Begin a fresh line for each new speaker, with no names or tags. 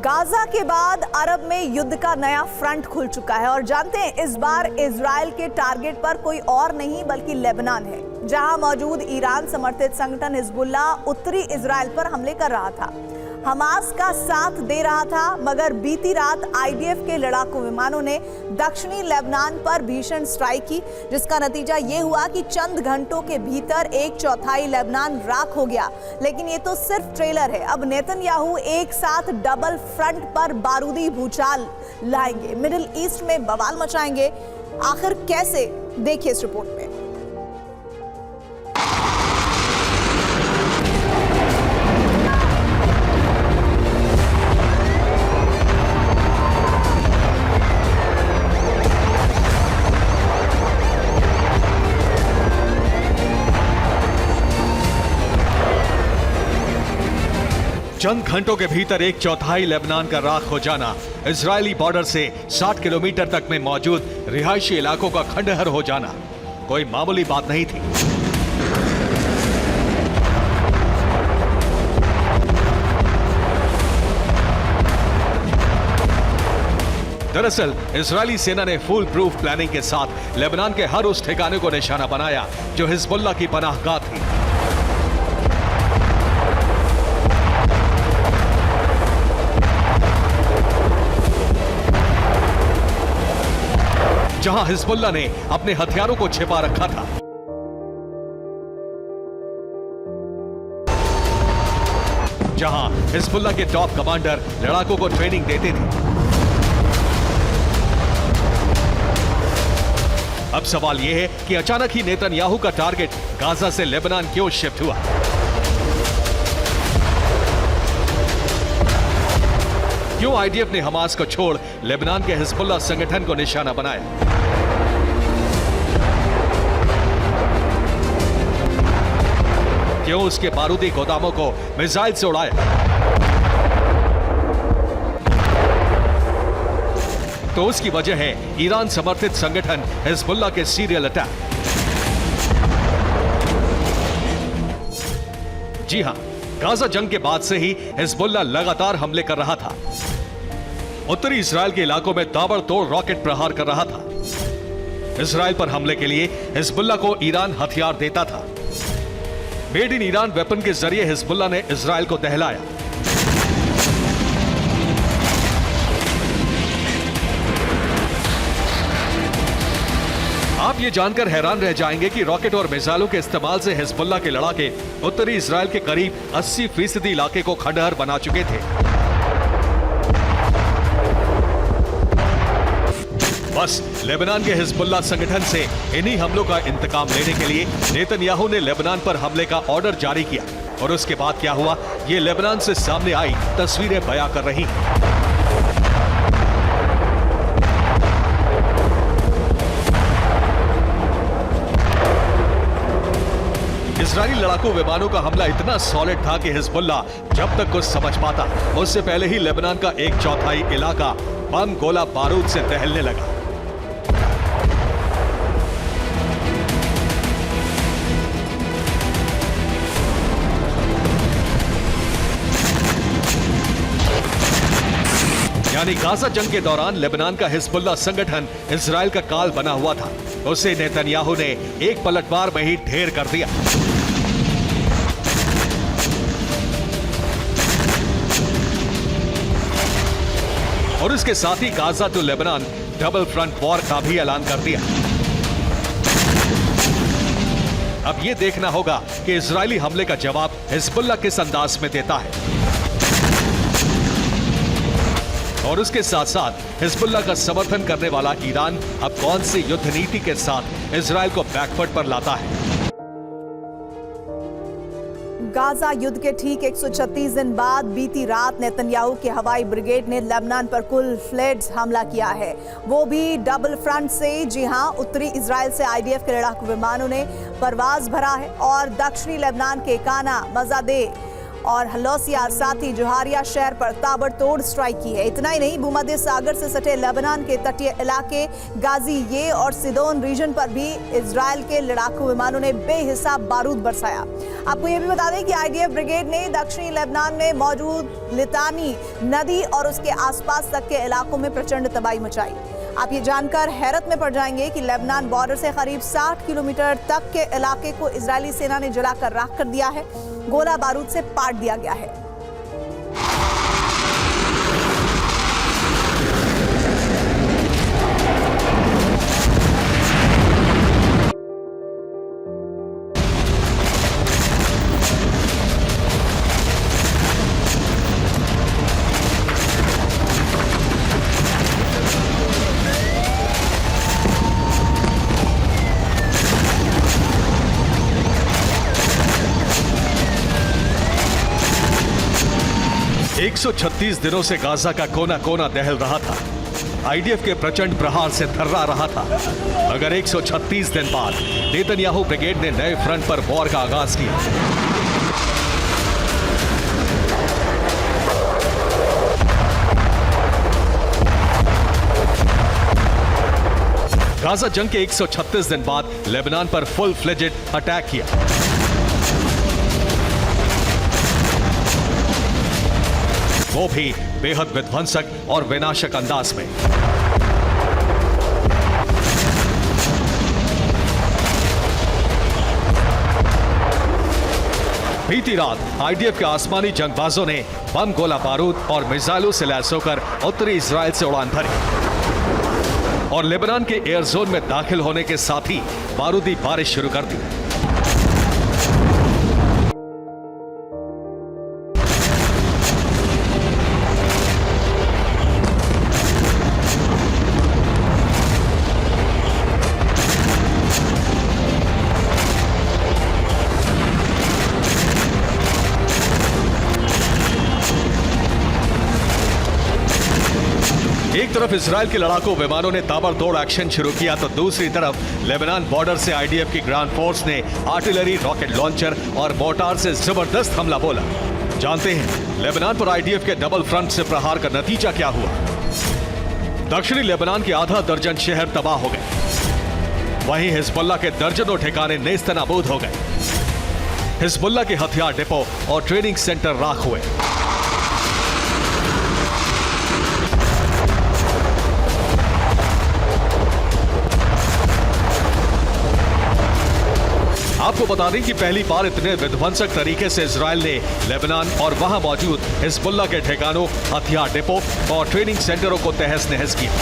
Gaza के बाद अरब में युद्ध का नया फ्रंट खुल चुका है और जानते हैं इस बार इजराइल के टारगेट पर कोई और नहीं बल्कि लेबनान है, जहां मौजूद ईरान समर्थित संगठन हिजबुल्लाह उत्तरी इजराइल पर हमले कर रहा था, हमास का साथ दे रहा था। मगर बीती रात आईडीएफ के लड़ाकू विमानों ने दक्षिणी लेबनान पर भीषण स्ट्राइक की, जिसका नतीजा ये हुआ कि चंद घंटों के भीतर 1/4 लेबनान राख हो गया। लेकिन ये तो सिर्फ ट्रेलर है। अब नेतन्याहू एक साथ डबल फ्रंट पर बारूदी भूचाल लाएंगे, मिडिल ईस्ट में बवाल मचाएंगे। आखिर कैसे, देखिए इस रिपोर्ट में।
चंद घंटों के भीतर 1/4 लेबनान का राख हो जाना इजरायली बॉर्डर से 60 किलोमीटर तक में मौजूद रिहायशी इलाकों का खंडहर हो जाना कोई मामूली बात नहीं थी। दरअसल इजरायली सेना ने फुल प्रूफ प्लानिंग के साथ लेबनान के हर उस ठिकाने को निशाना बनाया जो हिजबुल्लाह की पनाहगाह थी। जहां हिजबुल्लाह ने अपने हथियारों को छिपा रखा था, जहां हिजबुल्लाह के टॉप कमांडर लड़ाकों को ट्रेनिंग देते थे। अब सवाल यह है कि अचानक ही नेतन्याहू का टारगेट गाजा से लेबनान क्यों शिफ्ट हुआ? क्यों आईडीएफ ने हमास को छोड़ लेबनान के हिजबुल्लाह संगठन को निशाना बनाया? क्यों उसके बारूदी गोदामों को मिसाइल से उड़ाया? तो उसकी वजह है ईरान समर्थित संगठन हिजबुल्लाह के सीरियल अटैक। जी हां, गाजा जंग के बाद से ही हिजबुल्लाह लगातार हमले कर रहा था। उत्तरी इजराइल के इलाकों में ताबड़तोड़ रॉकेट प्रहार कर रहा था। इजराइल पर हमले के लिए हिजबुल्लाह को ईरान हथियार देता था। मेड इन ईरान वेपन के जरिए हिजबुल्लाह ने इजराइल को दहलाया। आप ये जानकर हैरान रह जाएंगे कि रॉकेट और मिसाइलों के इस्तेमाल से हिजबुल्लाह के लड़ाके उत्तरी इजराइल के करीब 80% इलाके को खंडहर बना चुके थे। बस लेबनान के हिजबुल्लाह संगठन से इन्हीं हमलों का इंतकाम लेने के लिए नेतन्याहू ने लेबनान पर हमले का ऑर्डर जारी किया। और उसके बाद क्या हुआ, ये लेबनान से सामने आई तस्वीरें बयां कर रही हैं। इजरायली लड़ाकू विमानों का हमला इतना सॉलिड था कि हिजबुल्लाह जब तक कुछ समझ पाता, उससे पहले ही लेबनान का 1/4 इलाका बम गोला बारूद से दहलने लगा। यानी गाजा जंग के दौरान लेबनान का हिजबुल्लाह संगठन इजराइल का काल बना हुआ था। उसे नेतन्याहू ने एक पलटवार में ही ढेर कर दिया। और इसके साथ ही Gaza to Lebanon double front war का भी ऐलान कर दिया। अब यह देखना होगा कि इजरायली हमले का जवाब हिजबुल्लाह किस अंदाज में देता है और उसके साथ साथ हिजबुल्लाह का समर्थन करने वाला ईरान अब कौन सी युद्ध नीति के साथ इजराइल को बैकफुट पर लाता है।
गाजा युद्ध के ठीक 136 दिन बाद बीती रात नेतन्याहू के हवाई ब्रिगेड ने लेबनान पर फुल फ्लेड्ज हमला किया है, वो भी डबल फ्रंट से। जी हां, उत्तरी इजराइल से आईडीएफ के लड़ाकू विमानों ने परवाज भरा है और दक्षिणी लेबनान के काना, मजादे और हलौसिया साथ ही जोहारिया शहर पर ताबड़तोड़ स्ट्राइक की है। इतना ही नहीं, भूमध्य सागर से सटे लेबनान के तटीय इलाके गाजी ये और सिदोन रीजन पर भी इजराइल के लड़ाकू विमानों ने बेहिसाब बारूद बरसाया। आपको यह भी बता दें कि आईडीएफ ब्रिगेड ने दक्षिणी लेबनान में मौजूद लितानी नदी और उसके आसपास तक के इलाकों में प्रचंड तबाही मचाई। आप ये जानकर हैरत में पड़ जाएंगे कि लेबनान बॉर्डर से करीब 60 किलोमीटर तक के इलाके को इजरायली सेना ने जलाकर राख कर दिया है, गोला बारूद से पाट दिया गया है।
एक 136 दिनों से गाजा का कोना कोना दहल रहा था, आईडीएफ के प्रचंड प्रहार से थर्रा रहा था। मगर 136 दिन बाद नेतन्याहू ब्रिगेड ने नए फ्रंट पर वॉर का आगाज किया। गाजा जंग के 136 दिन बाद लेबनान पर फुल फ्लेजेड अटैक किया। वो भी बेहद विध्वंसक और विनाशक अंदाज में। बीती रात आईडीएफ के आसमानी जंगबाजों ने बम, गोला बारूद और मिसाइलों से लैस होकर उत्तरी इजराइल से उड़ान भरी और लेबनान के एयर जोन में दाखिल होने के साथ ही बारूदी बारिश शुरू कर दी। एक तरफ इजराइल के लड़ाकू विमानों ने ताबड़तोड़ एक्शन शुरू किया तो दूसरी तरफ लेबनान बॉर्डर से आईडीएफ की ग्राउंड फोर्स ने आर्टिलरी, रॉकेट लॉन्चर और मोर्टार से जबरदस्त हमला बोला। जानते हैं लेबनान पर आईडीएफ के डबल फ्रंट से प्रहार का नतीजा क्या हुआ। दक्षिणी लेबनान के आधा दर्जन शहर तबाह हो गए, वहीं हिजबुल्लाह के दर्जनों ठिकाने नेस्तनाबूद हो गए। हिजबुल्लाह के हथियार डिपो और ट्रेनिंग सेंटर राख हुए। आपको बता दें कि पहली बार इतने विध्वंसक तरीके से इजराइल ने लेबनान और वहां मौजूद हिजबुल्लाह के ठिकानों, हथियार डिपो और ट्रेनिंग सेंटरों को तहस नहस किया।